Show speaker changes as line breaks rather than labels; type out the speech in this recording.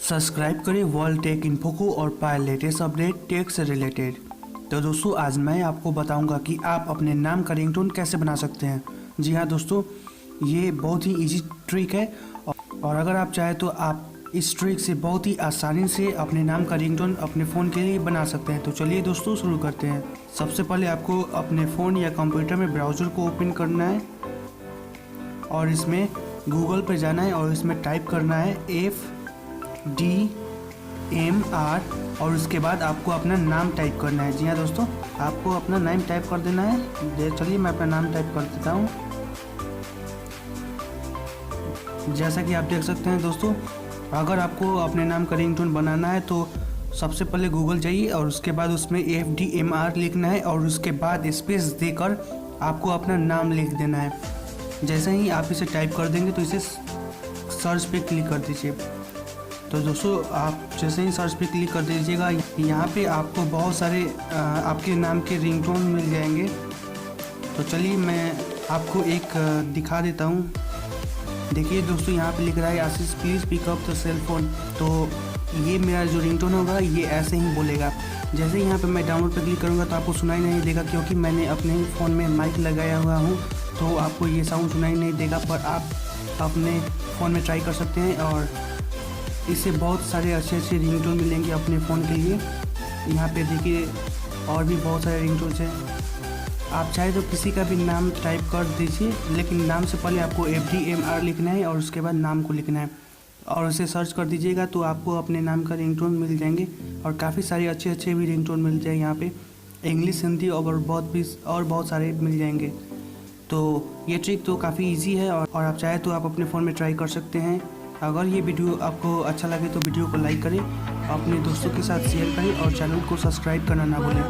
Subscribe करें world take info को और पाए लेटेस्ट अपडेट टेक से रिलेटेड। तो दोस्तों आज मैं आपको बताऊंगा कि आप अपने नाम का रिंगटोन कैसे बना सकते हैं। जी हाँ दोस्तों, ये बहुत ही इजी ट्रिक है और अगर आप चाहें तो आप इस ट्रिक से बहुत ही आसानी से अपने नाम का रिंगटोन अपने फ़ोन के लिए बना सकते हैं। तो चलिए दोस्तों शुरू करते हैं। सबसे पहले आपको अपने फ़ोन या कंप्यूटर में ब्राउज़र को ओपन करना है और इसमें गूगल पर जाना है और इसमें टाइप करना है FDMR और उसके बाद आपको अपना नाम टाइप करना है। जी हाँ दोस्तों, आपको अपना नाम टाइप कर देना है। चलिए मैं अपना नाम टाइप कर देता हूँ। जैसा कि आप देख सकते हैं दोस्तों, अगर आपको अपने नाम का रिंगटोन बनाना है तो सबसे पहले गूगल जाइए और उसके बाद उसमें FDMR लिखना है और उसके बाद स्पेस देकर आपको अपना नाम लिख देना है। जैसे ही आप इसे टाइप कर देंगे तो इसे सर्च पे क्लिक कर दीजिए। तो दोस्तों आप जैसे ही सर्च पे क्लिक कर दीजिएगा, यहाँ पे आपको बहुत सारे आपके नाम के रिंगटोन मिल जाएंगे। तो चलिए मैं आपको एक दिखा देता हूँ। देखिए दोस्तों, यहाँ पे लिख रहा है Ashish please pick up the cell phone. तो ये मेरा जो रिंगटोन होगा ये ऐसे ही बोलेगा। जैसे ही यहाँ पे मैं डाउनलोड पे क्लिक करूँगा तो आपको सुनाई नहीं देगा, क्योंकि मैंने अपने फ़ोन में माइक लगाया हुआ हूँ तो आपको ये साउंड सुनाई नहीं देगा। पर आप अपने फ़ोन में ट्राई कर सकते हैं और इससे बहुत सारे अच्छे अच्छे रिंगटोन मिलेंगे अपने फ़ोन के लिए। यहाँ पे देखिए और भी बहुत सारे रिंगटोन्स हैं। आप चाहे तो किसी का भी नाम टाइप कर दीजिए, लेकिन नाम से पहले आपको FDMR लिखना है और उसके बाद नाम को लिखना है और उसे सर्च कर दीजिएगा तो आपको अपने नाम का रिंगटोन मिल जाएंगे। और काफ़ी सारे अच्छे अच्छे भी रिंगटोन मिल जाए यहाँ पे, इंग्लिश, हिंदी और बहुत सारे मिल जाएंगे। तो ये ट्रिक तो काफ़ी इजी है और आप चाहे तो आप अपने फ़ोन में ट्राई कर सकते हैं। अगर ये वीडियो आपको अच्छा लगे तो वीडियो को लाइक करें, अपने दोस्तों के साथ शेयर करें और चैनल को सब्सक्राइब करना ना भूलें।